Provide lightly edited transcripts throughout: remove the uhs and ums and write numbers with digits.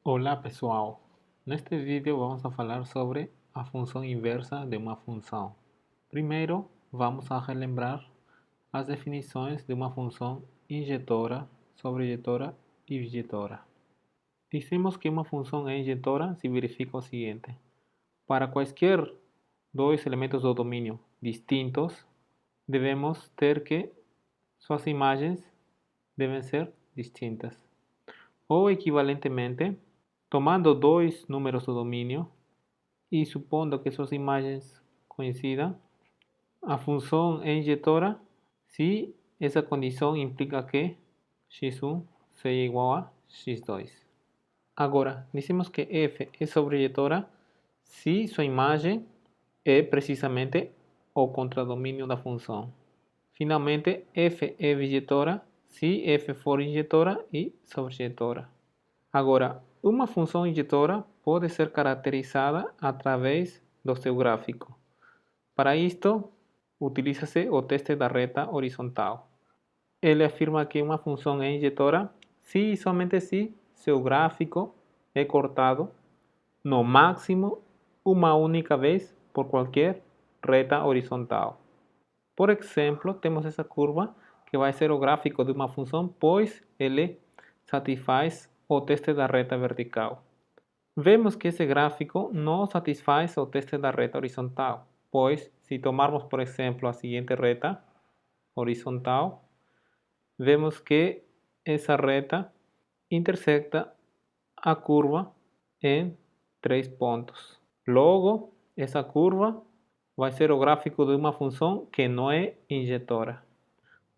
Olá pessoal, neste vídeo vamos a falar sobre a função inversa de uma função. Primeiro, vamos a relembrar as definições de uma função injetora, sobrejetora e bijetora. Dizemos que uma função é injetora se verifica o seguinte: para quaisquer dois elementos do domínio distintos, devemos ter que suas imagens devem ser distintas. Ou equivalentemente, tomando dois números do domínio e supondo que suas imagens coincidam, a função é injetora se essa condição implica que x1 seja igual a x2. Agora, dizemos que f é sobrejetora se sua imagem é precisamente o contradomínio da função. Finalmente, f é bijetora se f for injetora e sobrejetora. Agora, uma função injetora pode ser caracterizada através do seu gráfico. Para isto, utiliza-se o teste da reta horizontal. Ele afirma que uma função é injetora se e somente se seu gráfico é cortado no máximo uma única vez por qualquer reta horizontal. Por exemplo, temos essa curva que vai ser o gráfico de uma função, pois ele satisfaz o teste da reta vertical. Vemos que esse gráfico não satisfaz o teste da reta horizontal, pois se tomarmos, por exemplo, a seguinte reta horizontal, vemos que essa reta intersecta a curva em 3 pontos. Logo, essa curva vai ser o gráfico de uma função que não é injetora.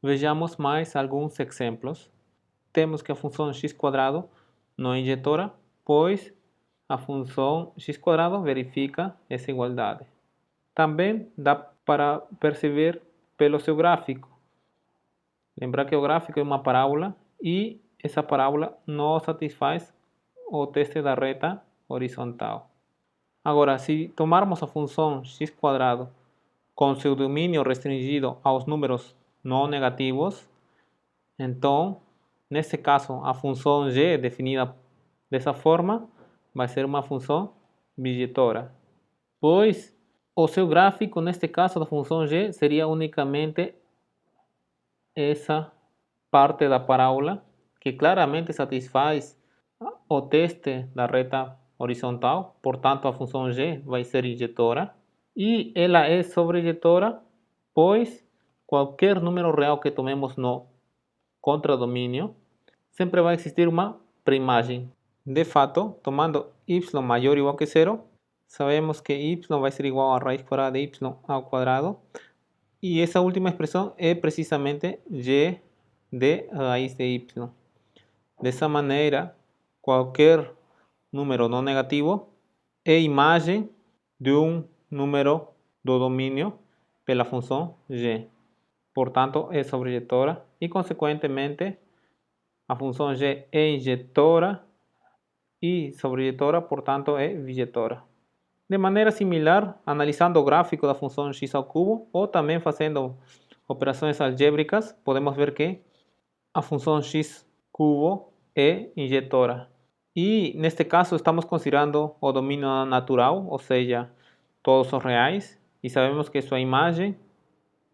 Vejamos mais alguns exemplos. Temos que a função x² não é injetora, pois a função x² verifica essa igualdade. Também dá para perceber pelo seu gráfico. Lembrar que o gráfico é uma parábola e essa parábola não satisfaz o teste da reta horizontal. Agora, se tomarmos a função x² com seu domínio restringido aos números não negativos, então, nesse caso, a função g definida dessa forma vai ser uma função bijetora, pois o seu gráfico, neste caso da função g, seria unicamente essa parte da parábola que claramente satisfaz o teste da reta horizontal, portanto a função g vai ser injetora e ela é sobrejetora, pois qualquer número real que tomemos no contradomínio, sempre vai existir uma preimagem. De fato, tomando y maior ou igual que zero, sabemos que y vai ser igual a raiz quadrada de y ao quadrado, e essa última expressão é precisamente y de raiz de y. Dessa maneira, qualquer número não negativo é imagem de um número do domínio pela função g. Portanto, é sobrejetora e, consequentemente, a função g é injetora e sobrejetora, portanto, é bijetora. De maneira similar, analisando o gráfico da função x² ou também fazendo operações algébricas, podemos ver que a função x³ é injetora. E, neste caso, estamos considerando o domínio natural, ou seja, todos os reais, e sabemos que sua imagem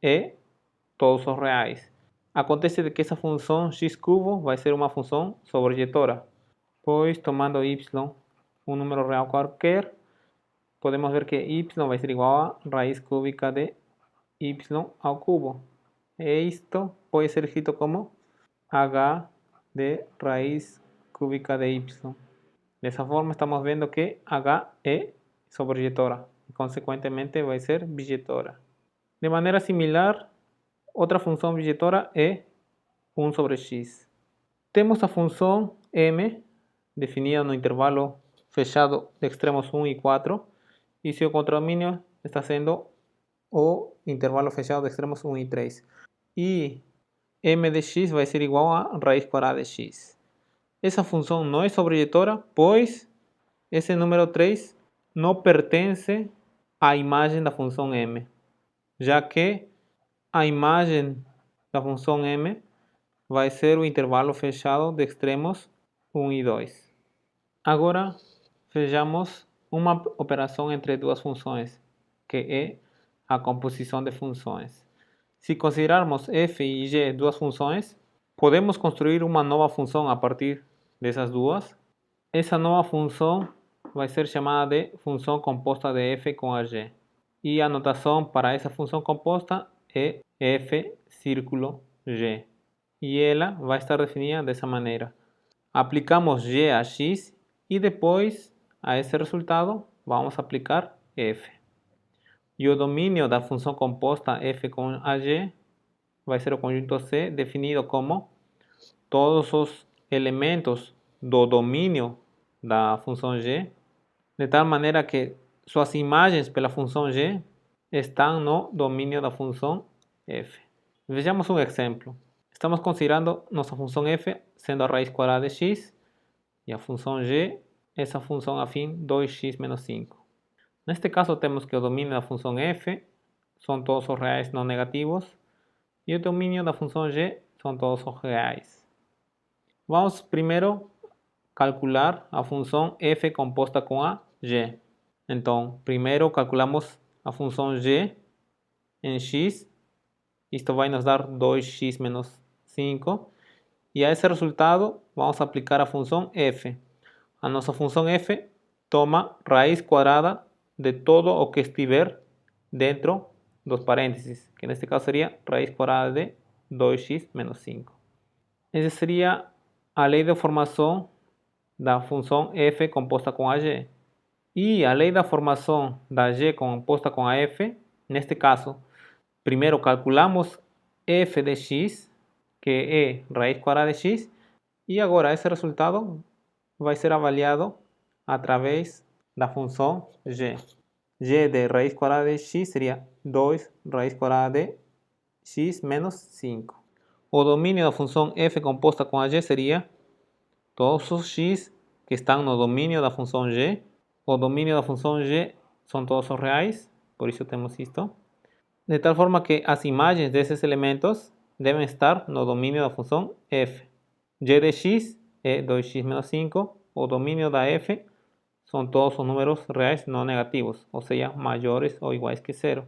é todos os reais. Acontece que essa função x³ vai ser uma função sobrejetora, pois tomando y um número real qualquer, podemos ver que y vai ser igual a raiz cúbica de y ao cubo. E isto pode ser escrito como h de raiz cúbica de y. Dessa forma estamos vendo que h é sobrejetora e, consequentemente, vai ser bijetora. De maneira similar, outra função bijetora é 1 sobre x. Temos a função m definida no intervalo fechado de extremos 1 e 4 e seu contradomínio está sendo o intervalo fechado de extremos 1 e 3. E m de x vai ser igual a raiz quadrada de x. Essa função não é sobrejetora, pois esse número 3 não pertence à imagem da função m, já que a imagem da função m vai ser o intervalo fechado de extremos 1 e 2. Agora vejamos uma operação entre duas funções, que é a composição de funções. Se considerarmos f e g duas funções, podemos construir uma nova função a partir dessas duas. Essa nova função vai ser chamada de função composta de f com a g. E a notação para essa função composta é f círculo g. E ela vai estar definida dessa maneira. Aplicamos g a x e depois a esse resultado vamos aplicar f. E o domínio da função composta f com a g vai ser o conjunto C, definido como todos os elementos do domínio da função g, de tal maneira que suas imagens pela função g estão no domínio da função f. Vejamos um exemplo. Estamos considerando nossa função f sendo a raiz quadrada de x e a função g, essa função afim 2x menos 5. Neste caso temos que o domínio da função f são todos os reais não negativos e o domínio da função g são todos os reais. Vamos primeiro calcular a função f composta com a g. Então, primeiro calculamos a função g em x. Isto vai nos dar 2x menos 5. E a esse resultado vamos aplicar a função f. A nossa função f toma raiz quadrada de todo o que estiver dentro dos parênteses, que neste caso seria raiz quadrada de 2x menos 5. Essa seria a lei de formação da função f composta com a g. E a lei da formação da g composta com a f, neste caso, primeiro calculamos f de x, que é raiz quadrada de x, e agora esse resultado vai ser avaliado através da função g. G de raiz quadrada de x seria 2 raiz quadrada de x menos 5. O domínio da função f composta com a g seria todos os x que estão no domínio da função g. O domínio da função g são todos os reais, por isso temos isto. De tal forma que as imagens desses elementos devem estar no domínio da função f. G de x é 2x menos 5. O domínio da f são todos os números reais não negativos, ou seja, maiores ou iguais que zero.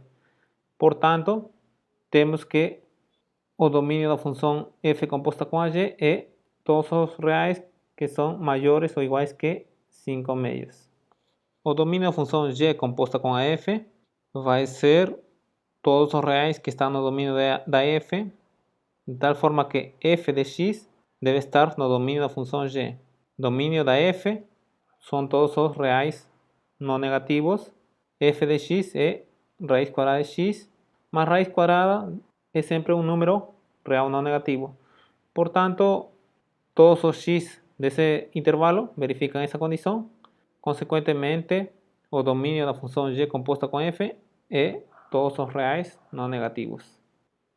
Portanto, temos que o domínio da função f composta com a g é todos os reais que são maiores ou iguais que 5 meios. O domínio da função g composta com a f vai ser todos os reais que estão no domínio da f, de tal forma que f de x deve estar no domínio da função g. Domínio da f são todos os reais não negativos. F de x é raiz quadrada de x, mas raiz quadrada é sempre um número real não negativo. Portanto, todos os x desse intervalo verificam essa condição. Consequentemente, o domínio da função g composta com f é todos os reais não negativos.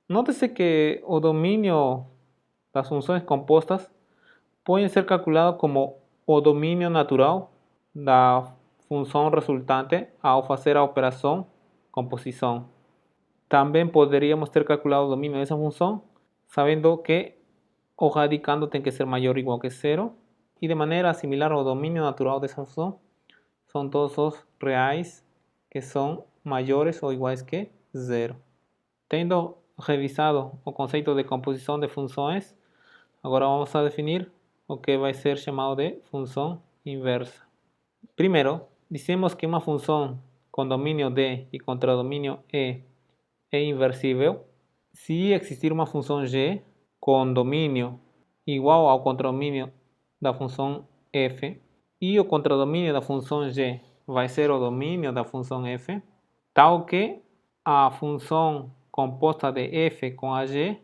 Note-se que o domínio das funções compostas pode ser calculado como o domínio natural da função resultante ao fazer a operação composição. Também poderíamos ter calculado o domínio dessa função, sabendo que o radicando tem que ser maior ou igual que zero, e de maneira similar ao domínio natural dessa função, são todos os reais que são maiores ou iguais que zero. Tendo revisado o conceito de composição de funções, agora vamos a definir o que vai ser chamado de função inversa. Primeiro, dizemos que uma função com domínio D e contradomínio E é inversível se existir uma função g com domínio igual ao contradomínio da função f e o contradomínio da função g vai ser o domínio da função f, tal que a função composta de f com a g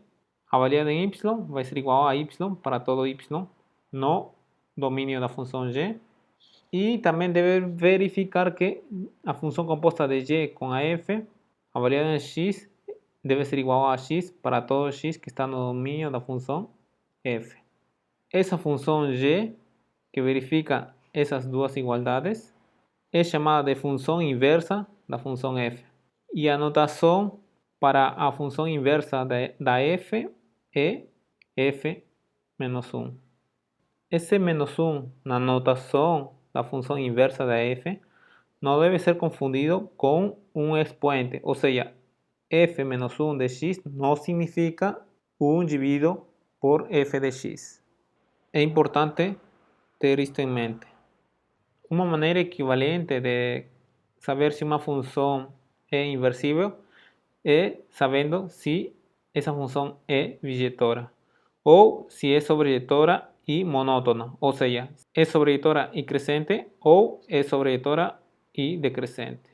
avaliada em y vai ser igual a y para todo y no domínio da função g. E também deve verificar que a função composta de g com a f avaliada em x deve ser igual a x para todo x que está no domínio da função f. Essa função g, que verifica essas duas igualdades, é chamada de função inversa da função f. E a notação para a função inversa da f é f menos 1. esse menos 1 na notação da função inversa da f não deve ser confundido com um expoente, ou seja, f menos 1 de x não significa 1 dividido por f de x. É importante ter isto em mente. Uma maneira equivalente de saber se uma função é inversível é sabendo se essa função é bijetora ou se é sobrejetora e monótona, ou seja, é sobrejetora e crescente ou é sobrejetora e decrescente.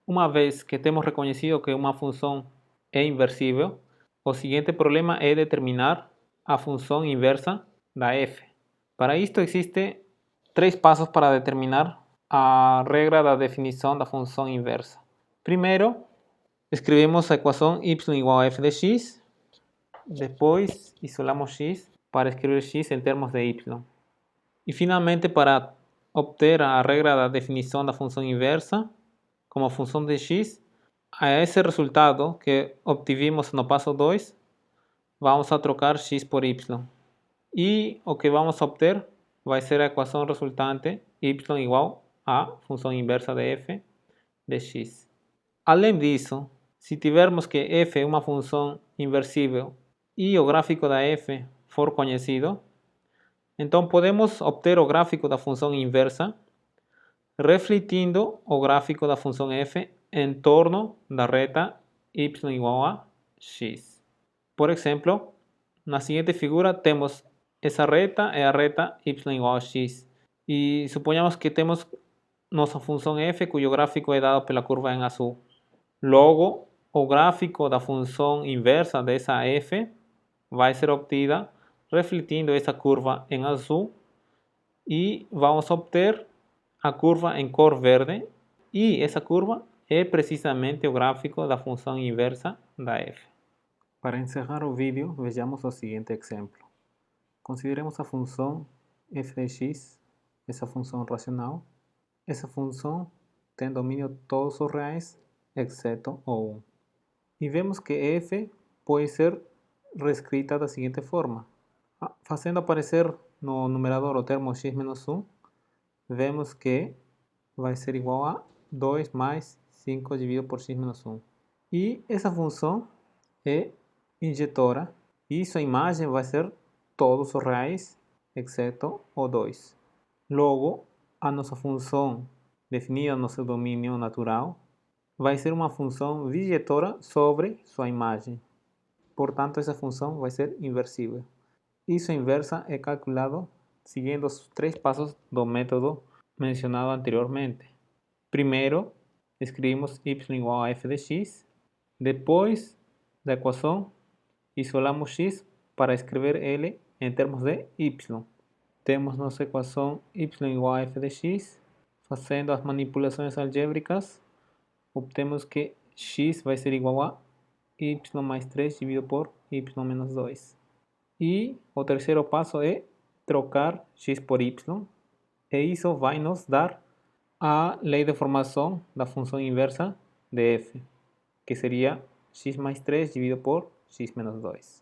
Uma vez que temos reconhecido que uma função é inversível, o seguinte problema é determinar a função inversa da f. Para isto existe 3 passos para determinar a regra da definição da função inversa. Primeiro, escrevemos a equação y igual a f de x, depois isolamos x para escrever x em termos de y. E finalmente, para obter a regra da definição da função inversa como função de x, a esse resultado que obtivemos no passo 2, vamos a trocar x por y. E o que vamos a obter vai ser a equação resultante y igual a função inversa de f de x. Além disso, se tivermos que f é uma função inversível e o gráfico da f for conhecido, então podemos obter o gráfico da função inversa refletindo o gráfico da função f em torno da reta y igual a x. Por exemplo, na seguinte figura temos essa reta é a reta y igual a x. E suponhamos que temos nossa função f cujo gráfico é dado pela curva em azul. Logo, o gráfico da função inversa dessa f vai ser obtida refletindo essa curva em azul e vamos obter a curva em cor verde, e essa curva é precisamente o gráfico da função inversa da f. Para encerrar o vídeo, vejamos o seguinte exemplo. Consideremos a função f de x, essa função racional. Essa função tem domínio de todos os reais, exceto o 1. E vemos que f pode ser reescrita da seguinte forma. Fazendo aparecer no numerador o termo x menos 1, vemos que vai ser igual a 2 mais 5 dividido por x menos 1. E essa função é injetora e sua imagem vai ser todos os reais, exceto o 2. Logo, a nossa função definida no seu domínio natural vai ser uma função bijetora sobre sua imagem. Portanto, essa função vai ser inversível. E sua inversa é calculado seguindo os 3 passos do método mencionado anteriormente. Primeiro, escrevemos y igual a f de x. Depois da equação, isolamos x para escrever ele em termos de y. Temos nossa equação y igual a f de x. Fazendo as manipulações algébricas, obtemos que x vai ser igual a y mais 3 dividido por y menos 2. E o terceiro passo é trocar x por y, e isso vai nos dar a lei de formação da função inversa de f, que seria x mais 3 dividido por x menos 2.